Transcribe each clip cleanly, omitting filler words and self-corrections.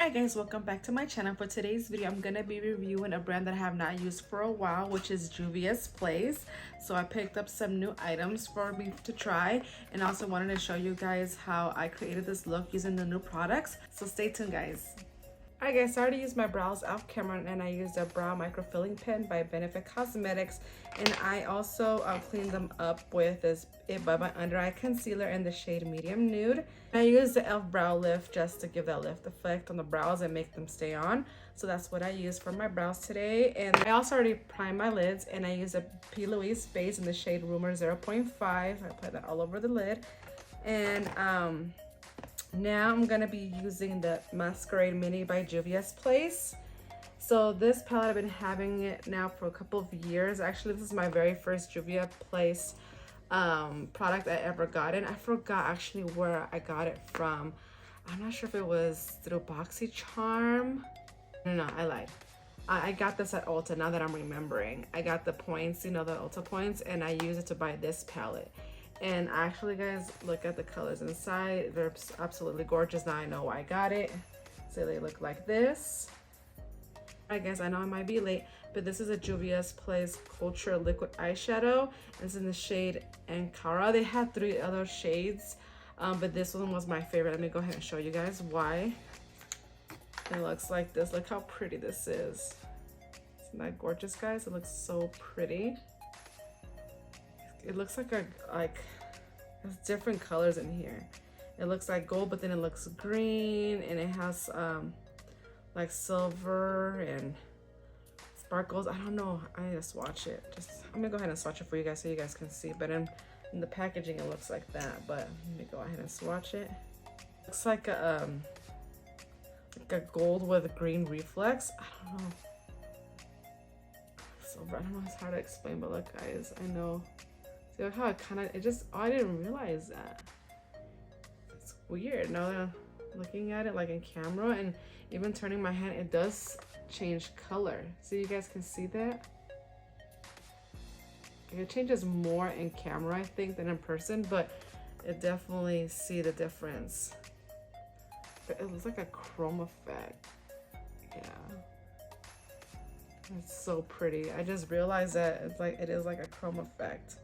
Hi guys, welcome back to my channel. For today's video, I'm going to be reviewing a brand that I have not used for a while, which is Juvia's Place. So I picked up some new items for me to try, and also wanted to show you guys how I created this look using the new products. So stay tuned, guys. Alright guys, so I already used my brows off camera, and I used a brow microfilling pen by Benefit Cosmetics, and I also cleaned them up with this It by my under eye concealer in the shade medium nude. I used the e.l.f. brow lift just to give that lift effect on the brows and make them stay on. So that's what I used for my brows today. And I also already primed my lids, and I used a P. Louise base in the shade Rumor 0.5. I put that all over the lid. And now I'm gonna be using the Masquerade Mini by Juvia's Place. So this palette, I've been having it now for a couple of years. Actually, this is my very first Juvia Place product I ever got in. I forgot actually where I got it from. I'm not sure if it was through BoxyCharm. No, I lied. I got this at Ulta, now that I'm remembering. I got the points, you know, the Ulta points, and I used it to buy this palette. And actually, guys, look at the colors inside. They're absolutely gorgeous. Now I know why I got it. So they look like this. Alright guys, I know I might be late, but this is a Juvia's Place Culture Liquid Eyeshadow. It's in the shade Ankara. They had 3 other shades, but this one was my favorite. Let me go ahead and show you guys why. It looks like this. Look how pretty this is. Isn't that gorgeous, guys? It looks so pretty. It looks like there's different colors in here. It looks like gold, but then it looks green, and it has like silver and sparkles. I don't know. I need to swatch it. I'm gonna go ahead and swatch it for you guys so you guys can see. But in the packaging, it looks like that. But let me go ahead and swatch it. Looks like a gold with green reflex. I don't know. Silver. I don't know. It's hard to explain, but look, guys. I know. See, look how I didn't realize that. It's weird. Now that I'm looking at it like in camera and even turning my hand, it does change color. So you guys can see that. It changes more in camera, I think, than in person, but it definitely see the difference. But it looks like a chrome effect. Yeah. It's so pretty. I just realized that it is like a chrome effect.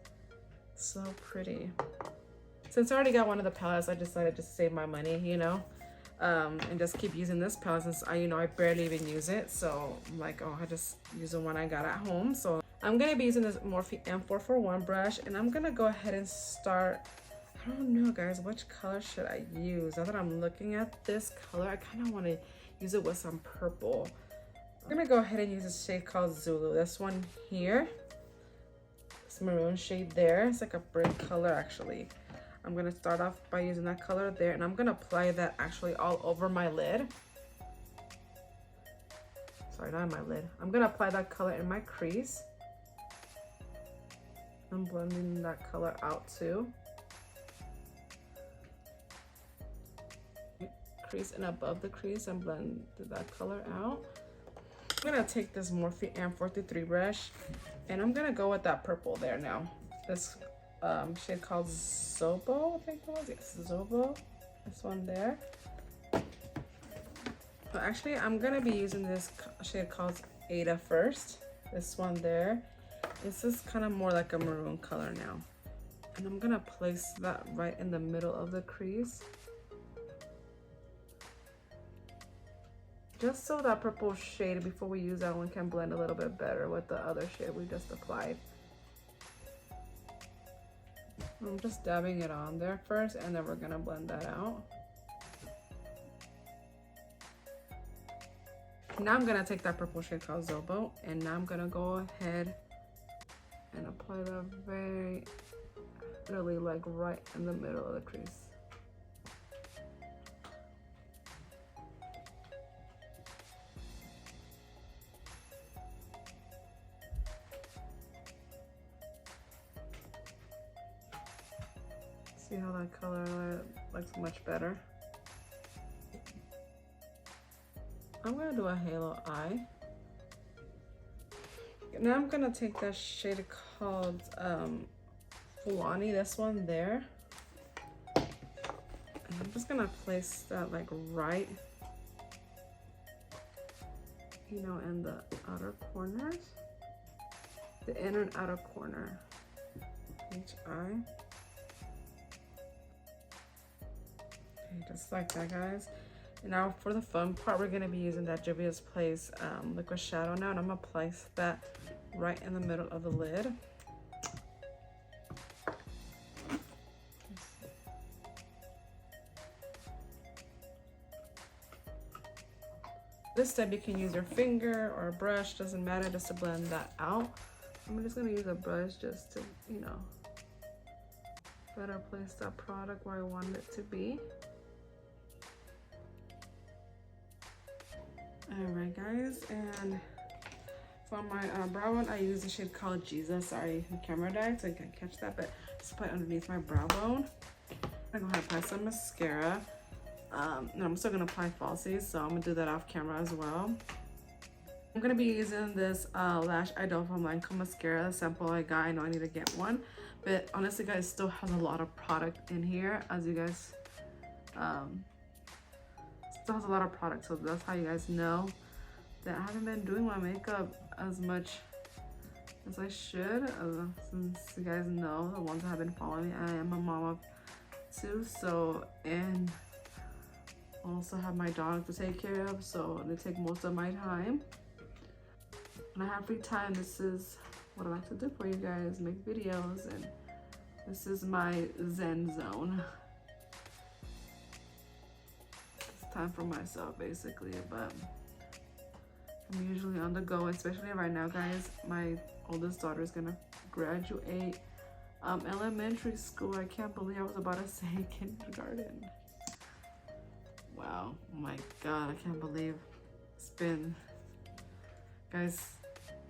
So pretty. Since I already got one of the palettes, I decided to save my money, you know, and just keep using this palette since I barely even use it. So I'm like, oh, I just use the one I got at home. So I'm gonna be using this Morphe M441 brush, and I'm gonna go ahead and start. I don't know, guys, which color should I use? Now that I'm looking at this color, I kind of want to use it with some purple. I'm gonna go ahead and use a shade called Zulu. This one here. Maroon shade there. It's like a brick color actually. I'm gonna start off by using that color there, and I'm gonna apply that actually all over my lid. Sorry, not in my lid. I'm gonna apply that color in my crease. I'm blending that color out too. Crease and above the crease and blend that color out. I'm gonna take this Morphe M433 brush, and I'm gonna go with that purple there now. This shade called Zobo, I think it was. Yes, Zobo. This one there. So actually, I'm gonna be using this shade called Ada first. This one there. This is kind of more like a maroon color now. And I'm gonna place that right in the middle of the crease. Just so that purple shade, before we use that one, can blend a little bit better with the other shade we just applied. I'm just dabbing it on there first, and then we're gonna blend that out. Now I'm gonna take that purple shade called Zobo, and now I'm gonna go ahead and apply that really like right in the middle of the crease. See how that color looks much better? I'm gonna do a halo eye. Now I'm gonna take that shade called Fulani, this one there. And I'm just gonna place that like right you know, in the outer corners, the inner and outer corner, each eye. Okay, just like that, guys. And now for the fun part, we're gonna be using that Juvias Place liquid shadow now, and I'm gonna place that right in the middle of the lid. This step you can use your finger or a brush, doesn't matter, just to blend that out. I'm just gonna use a brush just to, you know, better place that product where I want it to be. Alright guys, and for my brow one, I use a shade called Jesus. Sorry, the camera died, so you can't catch that, but just put it underneath my brow bone. I'm gonna apply some mascara. And I'm still gonna apply falsies, so I'm gonna do that off camera as well. I'm gonna be using this Lash Idol from Lancome mascara, the sample I got. I know I need to get one, but honestly guys, it still has a lot of product in here, as you guys still has a lot of product, so that's how you guys know that I haven't been doing my makeup as much as I should. Since you guys know, the ones that have been following me, I am a mom of two, so, and also have my dog to take care of, so they take most of my time. When I have free time, this is what I like to do for you guys, make videos, and this is my zen zone. It's time for myself basically, but I'm usually on the go, especially right now guys. My oldest daughter is gonna graduate elementary school. I can't believe I was about to say kindergarten. Wow, oh my god, I can't believe it's been, guys,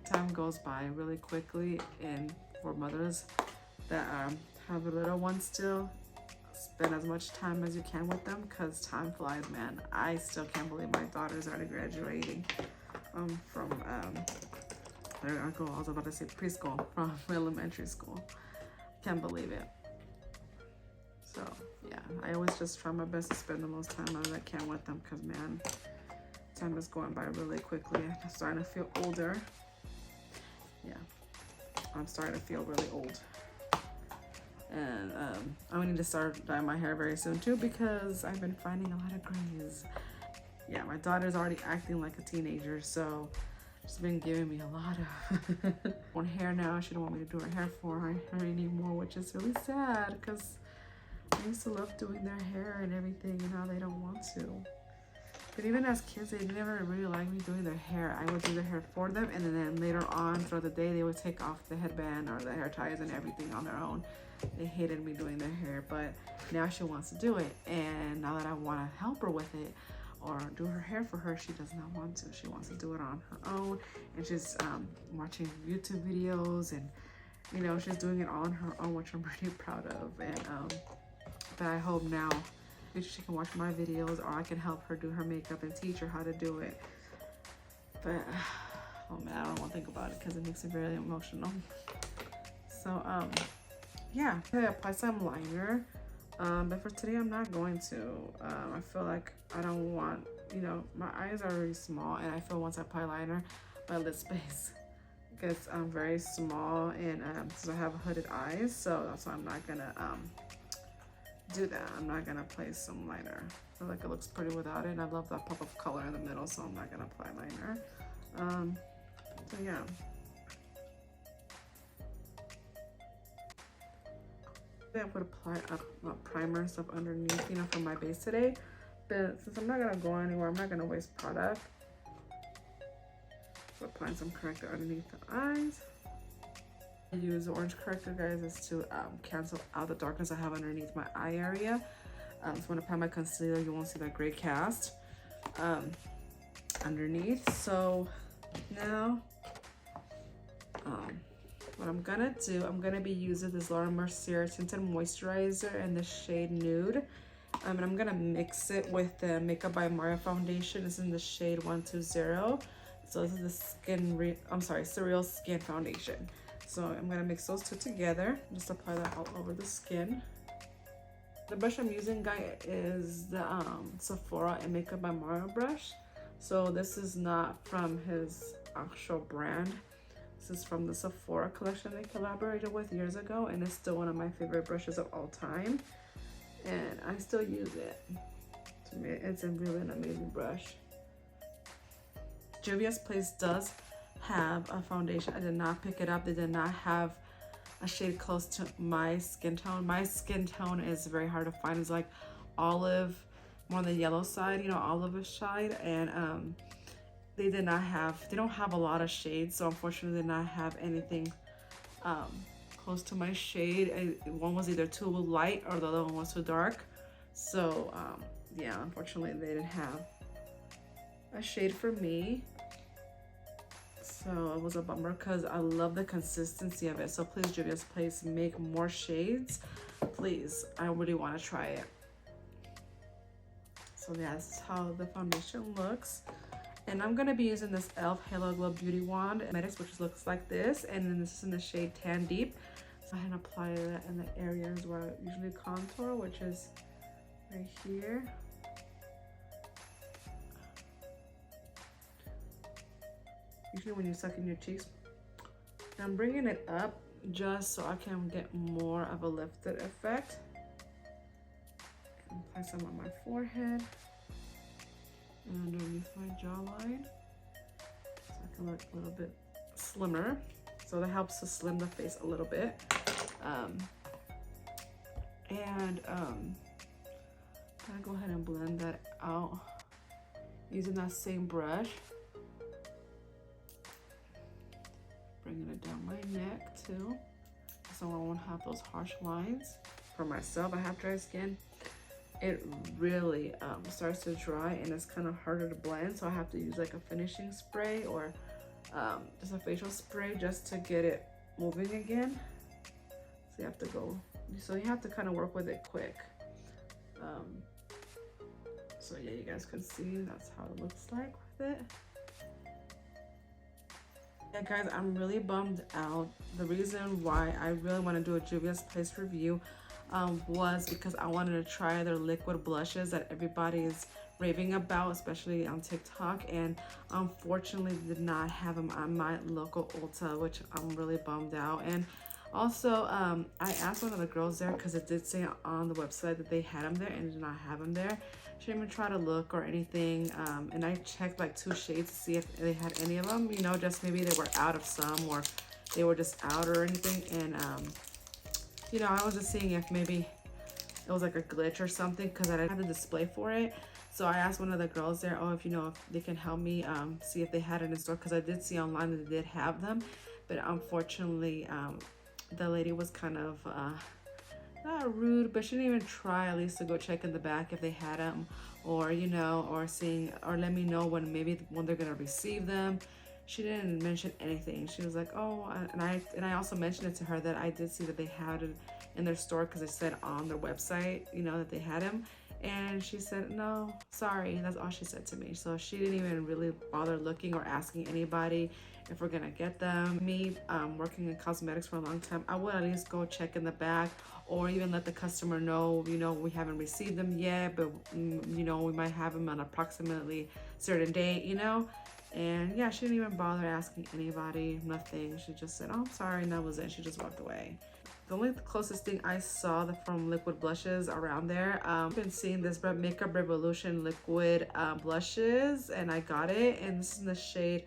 time goes by really quickly, and for mothers that have a little one still, spend as much time as you can with them, because time flies, man. I still can't believe my daughter's already graduating from I was about to say preschool, from elementary school. Can't believe it. So yeah, I always just try my best to spend the most time I can with them, because man, time is going by really quickly. I'm starting to feel older. Yeah, I'm starting to feel really old, and I need to start dyeing my hair very soon too, because I've been finding a lot of grays. Yeah, my daughter's already acting like a teenager, so she's been giving me a lot of more hair now. She don't want me to do her hair for her anymore, which is really sad, because I used to love doing their hair and everything, and now they don't want to. But even as kids, they never really liked me doing their hair. I would do their hair for them, and then later on throughout the day, they would take off the headband or the hair ties and everything on their own. They hated me doing their hair, but now she wants to do it, and now that I want to help her with it or do her hair for her, she does not want to. She wants to do it on her own, and she's watching YouTube videos, and you know, she's doing it on her own, which I'm pretty proud of. And but I hope now she can watch my videos, or I can help her do her makeup and teach her how to do it. But oh man, I don't want to think about it, because it makes me very emotional. So yeah, I apply some liner, but for today I'm not going to. I feel like I don't want, you know, my eyes are really small, and I feel once I apply liner, my lid space gets very small, and so I have hooded eyes, so that's why I'm not gonna do that. I'm not gonna place some liner. I feel like it looks pretty without it, and I love that pop of color in the middle, so I'm not gonna apply liner. So yeah. I would apply a primer and stuff underneath, you know, for my base today, but since I'm not gonna go anywhere, I'm not gonna waste product. So applying some corrector underneath the eyes. I use the orange corrector, guys, is to cancel out the darkness I have underneath my eye area. So when I apply my concealer, you won't see that gray cast underneath. So now what I'm gonna do, I'm gonna be using this Laura Mercier tinted moisturizer in the shade Nude, and I'm gonna mix it with the Makeup by Mario foundation. It's in the shade 120. So this is the Surreal Skin Foundation. So I'm gonna mix those two together, just apply that all over the skin. The brush I'm using, guys, is the Sephora and Makeup by Mario brush. So this is not from his actual brand. This is from the Sephora collection they collaborated with years ago, and it's still one of my favorite brushes of all time. And I still use it. To me, it's really an amazing brush. Juvia's Place does have a foundation. I did not pick it up. They did not have a shade close to my skin tone. My skin tone is very hard to find. It's like olive, more on the yellow side, you know, olive-ish side. And they don't have a lot of shades, so unfortunately they did not have anything close to my shade. One was either too light or the other one was too dark. So yeah, unfortunately they didn't have a shade for me. So it was a bummer because I love the consistency of it. So please, Juvia's Place, make more shades. Please, I really want to try it. So yeah, that's how the foundation looks. And I'm going to be using this e.l.f. Halo Glow Beauty Wand, which looks like this. And then this is in the shade Tan Deep. So I can apply that in the areas where I usually contour, which is right here. Usually when you suck in your cheeks. And I'm bringing it up just so I can get more of a lifted effect. Apply some on my forehead and underneath my jawline, so I can look a little bit slimmer. So that helps to slim the face a little bit. I'm gonna go ahead and blend that out using that same brush. Bringing it down my neck too, so I won't have those harsh lines. For myself, I have dry skin. It really starts to dry and it's kind of harder to blend, so I have to use like a finishing spray or just a facial spray just to get it moving again. So you have to kind of work with it quick. So yeah, you guys can see that's how it looks like with it. Yeah guys, I'm really bummed out. The reason why I really want to do a Juvia's Place review was because I wanted to try their liquid blushes that everybody is raving about, especially on TikTok, and unfortunately did not have them on my local Ulta, which I'm really bummed out. And also I asked one of the girls there, because it did say on the website that they had them there, and did not have them there. She didn't even try to look or anything, and I checked like 2 shades to see if they had any of them, you know, just maybe they were out of some or they were just out or anything. And you know, I was just seeing if maybe it was like a glitch or something, because I didn't have the display for it. So I asked one of the girls there, oh, if you know, if they can help me see if they had it in store, because I did see online that they did have them, but unfortunately the lady was kind of not rude, but she didn't even try at least to go check in the back if they had them, or you know, or let me know when they're gonna receive them. She didn't mention anything. She was like, oh, and I also mentioned it to her that I did see that they had it in their store, because it said on their website, you know, that they had them. And she said, no, sorry. That's all she said to me. So she didn't even really bother looking or asking anybody if we're gonna get them. Me, working in cosmetics for a long time, I would at least go check in the back, or even let the customer know, you know, we haven't received them yet, but you know, we might have them on approximately certain date, you know. And yeah, she didn't even bother asking anybody, nothing. She just said, oh, I'm sorry, and that was it. She just walked away. The only closest thing I saw from liquid blushes around there, I've been seeing this Makeup Revolution liquid blushes, and I got it, and this is in the shade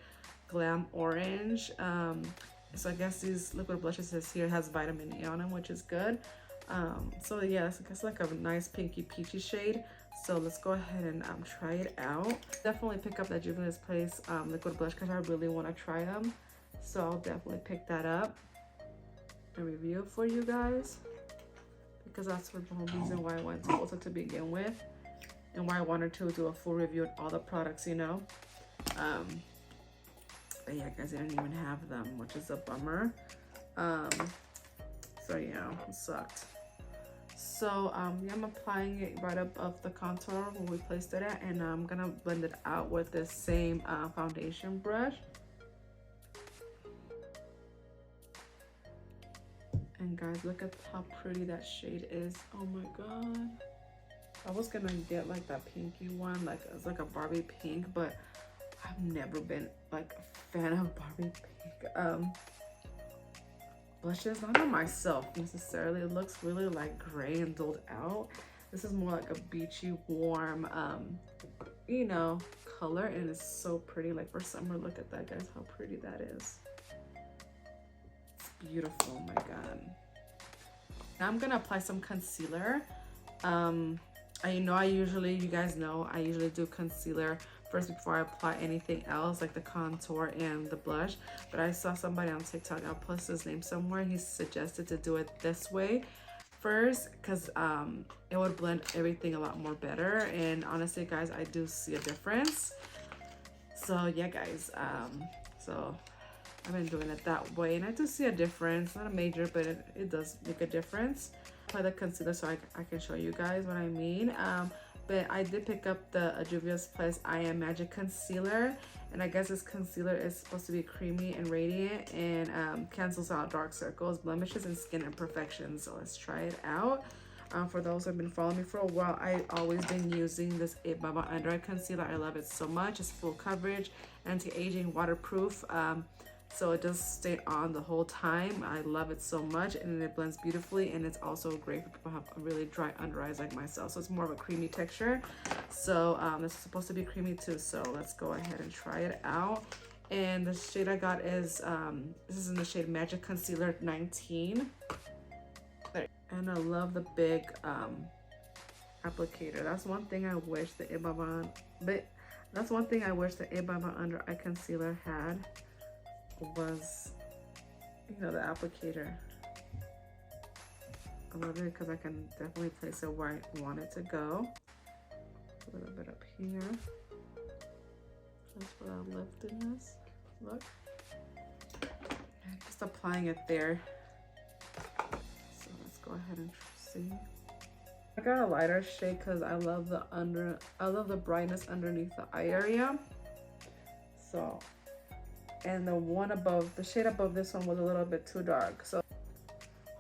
Glam Orange. So I guess these liquid blushes has vitamin E on them, which is good. So yeah, it's like a nice pinky peachy shade. So let's go ahead and try it out. Definitely pick up that Juvia's Place liquid blush, because I really want to try them. So I'll definitely pick that up and review it for you guys, because that's the whole reason why I went to Ulta to begin with, and why I wanted to do a full review of all the products, you know. But yeah, guys, I didn't even have them, which is a bummer. So yeah, it sucked. So yeah, I'm applying it right above the contour where we placed it at, and I'm gonna blend it out with this same foundation brush. And guys, look at how pretty that shade is. Oh my god. I was gonna get like that pinky one, like it's like a Barbie pink, but I've never been like a fan of Barbie pink. Blushes, not on myself necessarily. It looks really like gray and dulled out. This is more like a beachy, warm, you know, color, and it's so pretty. Like for summer, look at that, guys, how pretty that is. It's beautiful, oh my god. Now I'm gonna apply some concealer. You guys know I usually do concealer first before I apply anything else, like the contour and the blush. But I saw somebody on TikTok, I'll post his name somewhere, he suggested to do it this way first, because it would blend everything a lot more better. And honestly, guys, I do see a difference. So yeah, guys, so I've been doing it that way, and I do see a difference. Not a major, but it does make a difference. Apply the concealer so I can show you guys what I mean. But I did pick up the Juvias Plus I Am Magic Concealer, and I guess this concealer is supposed to be creamy and radiant, and cancels out dark circles, blemishes, and skin imperfections. So let's try it out. For those who have been following me for a while, I've always been using this It Baba Under Eye Concealer. I love it so much. It's full coverage, anti-aging, waterproof. So it does stay on the whole time. I love it so much, and it blends beautifully, and it's also great for people who have really dry under eyes like myself. So it's more of a creamy texture. So this is supposed to be creamy too. So let's go ahead and try it out. And the shade I got is, this is in the shade Magic Concealer 19. And I love the big applicator. That's one thing I wish the It Baba Under Eye Concealer had, was, you know, the applicator. I love it because I can definitely place it where I want it to go. A little bit up here, just for that liftiness. Look, just applying it there. So let's go ahead and see. I got a lighter shade because I love the brightness underneath the eye area. So, and the shade above this one was a little bit too dark. So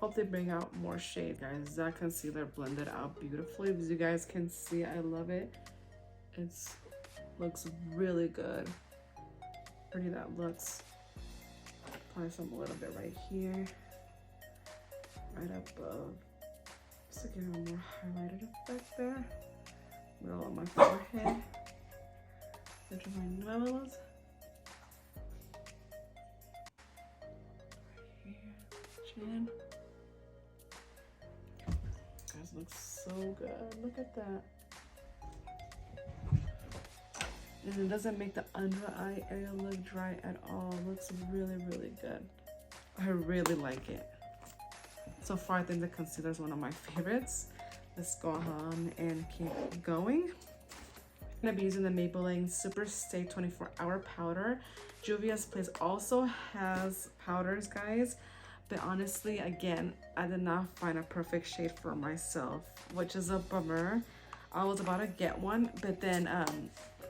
hope they bring out more shade, guys. That concealer blended out beautifully. As you guys can see, I love it. It looks really good. Pretty that looks. Apply some a little bit right here, right above, just to give it a more highlighted effect there. Middle of my forehead, edge of my nose. Chin. Guys, looks so good. Look at that. And it doesn't make the under eye area look dry at all. It looks really, really good. I really like it. So far, I think the concealer is one of my favorites. Let's go on and keep going. I'm gonna be using the Maybelline Super Stay 24-Hour Powder. Juvia's Place also has powders, guys. But honestly, again, I did not find a perfect shade for myself, which is a bummer. I was about to get one, but then,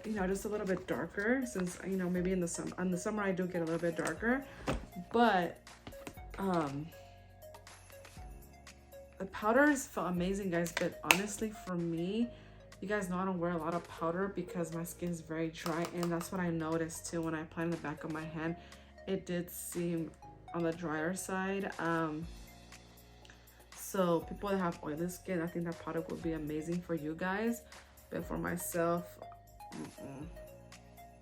you know, just a little bit darker, since, you know, maybe in the summer I do get a little bit darker. But the powders felt amazing, guys. But honestly, for me, you guys know I don't wear a lot of powder because my skin is very dry, and that's what I noticed too when I applied in the back of my hand. It did seem on the drier side. So people that have oily skin, I think that product would be amazing for you guys. But for myself,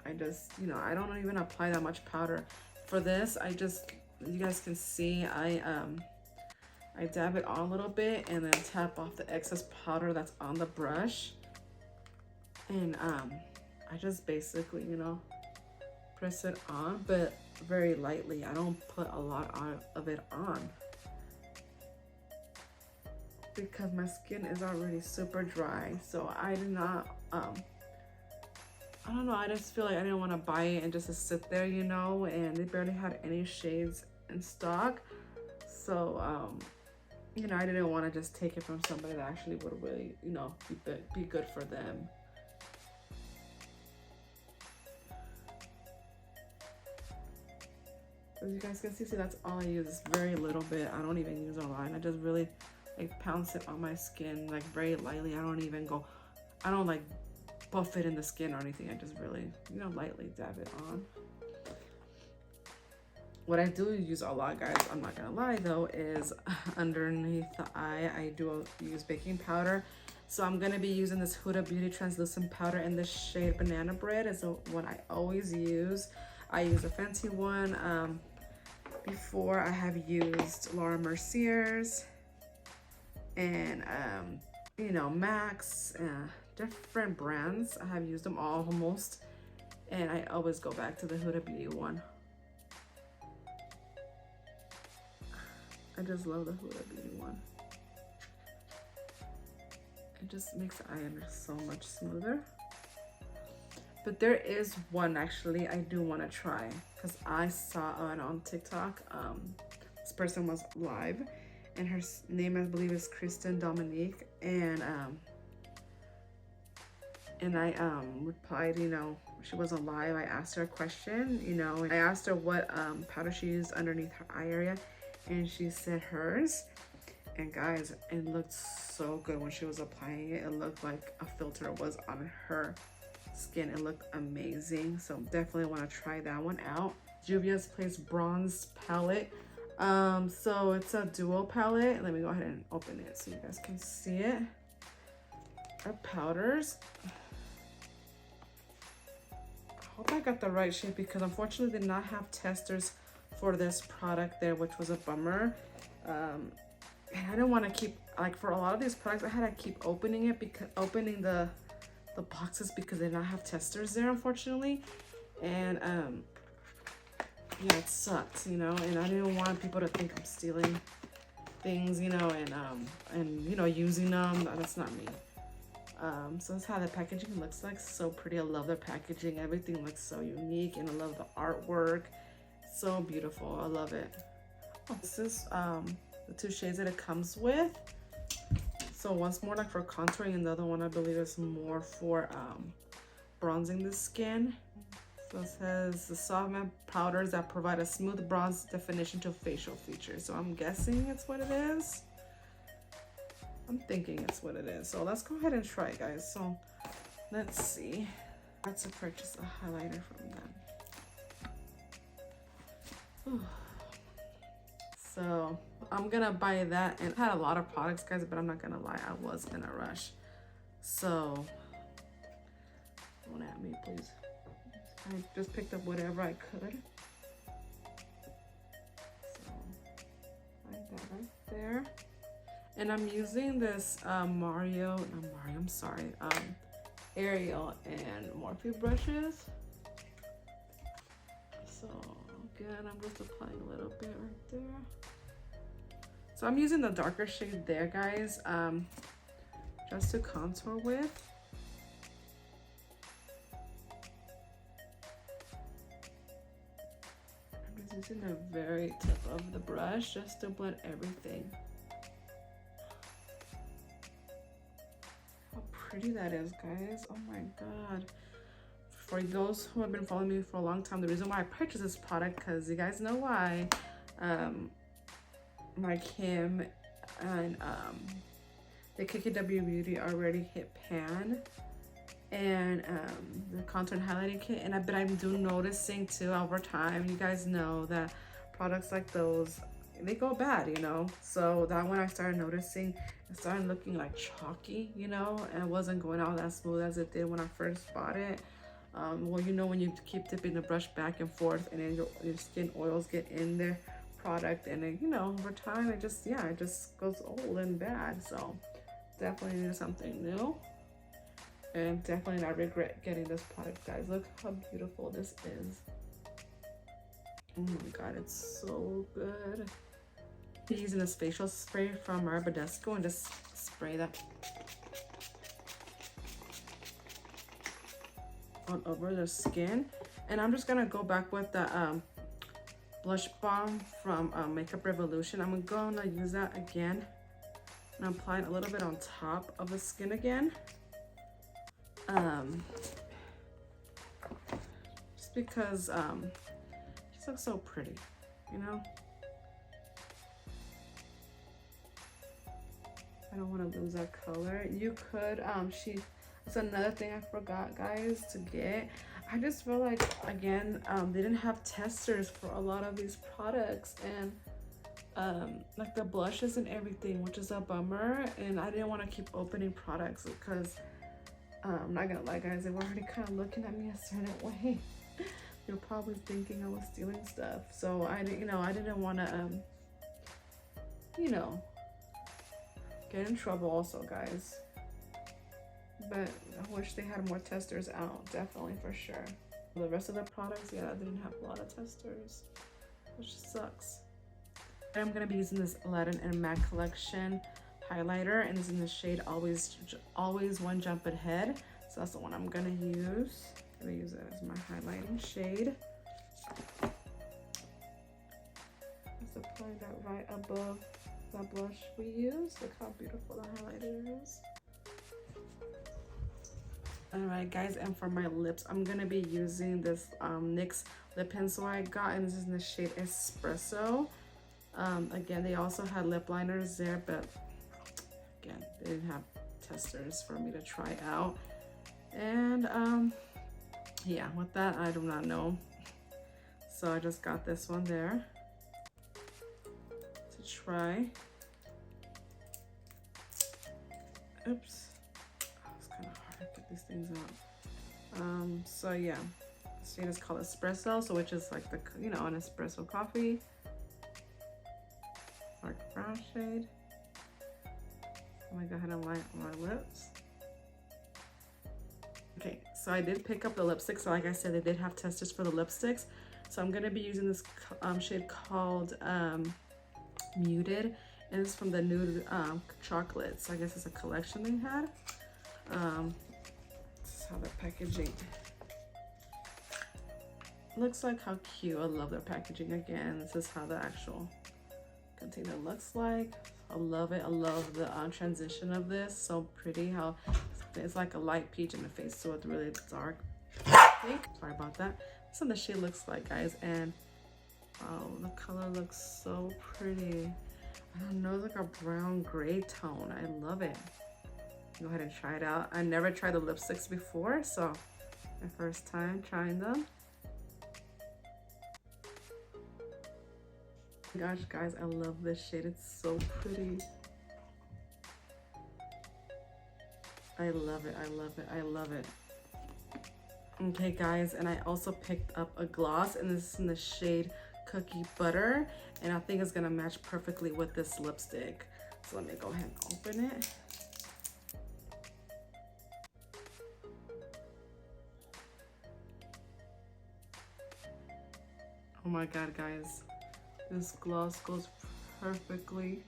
I just, you know, I don't even apply that much powder for this. I just, you guys can see, I dab it on a little bit and then tap off the excess powder that's on the brush, and I just basically, you know, press it on, but very lightly. I don't put a lot of it on because my skin is already super dry. So I did not, I don't know, I just feel like I didn't want to buy it and just to sit there, you know, and they barely had any shades in stock. So, you know, I didn't want to just take it from somebody that actually would really, you know, be good for them. As you guys can see, that's all I use. It's very little bit. I don't even use a lot. I just really like pounce it on my skin like very lightly. I don't like buff it in the skin or anything. I just really, you know, lightly dab it on. What I do use a lot, guys, I'm not gonna lie though, is underneath the eye, I do use baking powder. So I'm gonna be using this Huda Beauty translucent powder in the shade Banana Bread. Is the one I always use. I use a fancy one. Before I have used Laura Mercier's and you know, Max, different brands. I have used them all almost, and I always go back to the Huda Beauty one. I just love the Huda Beauty one. It just makes the eyeliner so much smoother. But there is one actually I do want to try, because I saw it on TikTok. This person was live, and her name I believe is Kristen Dominique, and I replied, you know, she wasn't live. I asked her a question, you know, and I asked her what powder she used underneath her eye area, and she said hers. And guys, it looked so good when she was applying it. It looked like a filter was on her skin. It looked amazing. So definitely want to try that one out. Juvia's Place Bronze Palette. So it's a duo palette. Let me go ahead and open it so you guys can see it. Our powders. I hope I got the right shade, because unfortunately did not have testers for this product there, which was a bummer. And I didn't want to keep, like, for a lot of these products I had to keep opening it, because opening the boxes, because they did not have testers there, unfortunately. And yeah, it sucks, you know, and I didn't want people to think I'm stealing things, you know, and you know, using them. That's not me. So that's how the packaging looks like. So pretty. I love the packaging. Everything looks so unique, and I love the artwork. So beautiful. I love it. This is the two shades that it comes with. So one's more like for contouring, and the other one I believe is more for bronzing the skin. So it says the soft matte powders that provide a smooth bronze definition to facial features. So I'm guessing it's what it is. I'm thinking it's what it is. So let's go ahead and try it, guys. So let's see. I had to purchase a highlighter from them. So I'm gonna buy that, and I had a lot of products, guys, but I'm not gonna lie, I was in a rush. So don't at me, please. I just picked up whatever I could. So like that right there. And I'm using this Ariel and Morphe brushes. So again, I'm just applying a little bit right there. So I'm using the darker shade there, guys, just to contour with. I'm just using the very tip of the brush just to blend everything. How pretty that is, guys. Oh my god. For those who have been following me for a long time, the reason why I purchased this product, because you guys know why, like him and the KKW Beauty already hit pan, and the contour and highlighting kit, and but I'm noticing too over time, you guys know that products like those, they go bad, you know. So that when I started noticing, it started looking like chalky, you know, and it wasn't going out that smooth as it did when I first bought it. Well, you know, when you keep dipping the brush back and forth, and then your skin oils get in the product, and then, you know, over time it just, yeah, it just goes old and bad. So definitely need something new, and definitely not regret getting this product, guys. Look how beautiful this is. Oh my god, it's so good. I'm using this facial spray from Barbadesco, and just spray that on over the skin. And I'm just gonna go back with the blush balm from Makeup Revolution. I'm gonna use that again, and I'm applying a little bit on top of the skin again, just because it just looks so pretty, you know. don't want to lose that color. You could it's another thing I forgot, guys, to get. I just feel like, again, they didn't have testers for a lot of these products, and like the blushes and everything, which is a bummer. And I didn't want to keep opening products because I'm not gonna lie, guys, they were already kind of looking at me a certain way. They're probably thinking I was stealing stuff, so I didn't want to get in trouble also, guys. But I wish they had more testers out, definitely, for sure. The rest of the products, yeah, they didn't have a lot of testers, which sucks. I'm gonna be using this Latin and MAC collection highlighter, and this is in the shade always one jump ahead. So that's the one I'm gonna use. I'm gonna use it as my highlighting shade. Just apply that right above that blush we used. Look how beautiful the highlighter is. Alright, guys, and for my lips, I'm gonna be using this NYX lip pencil I got, and this is in the shade Espresso. Again, they also had lip liners there, but again, they didn't have testers for me to try out. And yeah, with that, I do not know. So I just got this one there to try. Oops. Oh, it's kind of hard to get these things out. So yeah, this shade is called Espresso, so which is like the, an espresso coffee. Dark brown shade. I'm gonna go ahead and line up my lips. Okay, so I did pick up the lipstick. So like I said, they did have testers for the lipsticks. So I'm gonna be using this shade called Muted, and it's from the Nude Chocolates. I guess it's a collection they had. This is how the packaging looks like. How cute. I love their packaging. Again, this is how the actual container looks like. I love it. I love the transition of this. So pretty. How it's like a light peach in the face, so it's really dark pink. Sorry about that. That's what the shade looks like, guys. And oh, the color looks so pretty. I don't know, it's like a brown gray tone. I love it. Go ahead and try it out. I never tried the lipsticks before, so my first time trying them. Gosh, guys, I love this shade. It's so pretty. I love it. I love it. I love it. Okay, guys, and I also picked up a gloss, and this is in the shade Cookie Butter, and I think it's gonna match perfectly with this lipstick. So let me go ahead and open it. Oh my god, guys, this gloss goes perfectly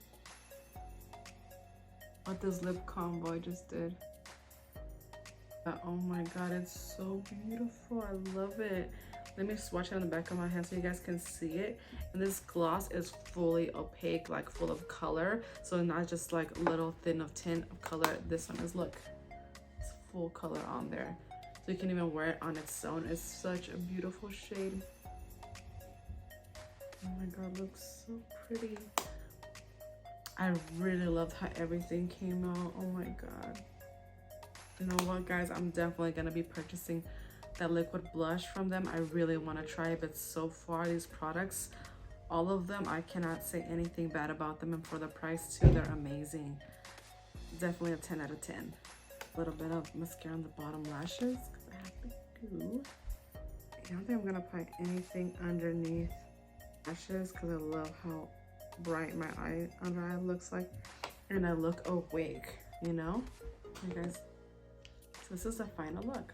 what this lip combo I just did. Oh my god, it's so beautiful. I love it. Let me swatch it on the back of my hand so you guys can see it. And this gloss is fully opaque, like full of color, so not just like a little thin of tint of color. This one is, look, it's full color on there, so you can even wear it on its own. It's such a beautiful shade. Oh my god, it looks so pretty. I really loved how everything came out. Oh my god. You know what, guys, I'm definitely gonna be purchasing that liquid blush from them. I really want to try it, but so far these products, all of them, I cannot say anything bad about them, and for the price too, they're amazing. Definitely a 10 out of 10. A little bit of mascara on the bottom lashes because I have to do. I don't think I'm gonna apply anything underneath lashes because I love how bright my under eye looks like, and I look awake, you know. Okay, guys, so this is the final look.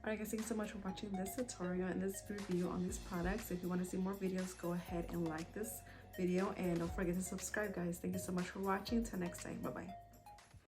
Alright, guys, thank you so much for watching this tutorial and this review on these products. If you want to see more videos, go ahead and like this video, and don't forget to subscribe, guys. Thank you so much for watching. Till next time, bye bye.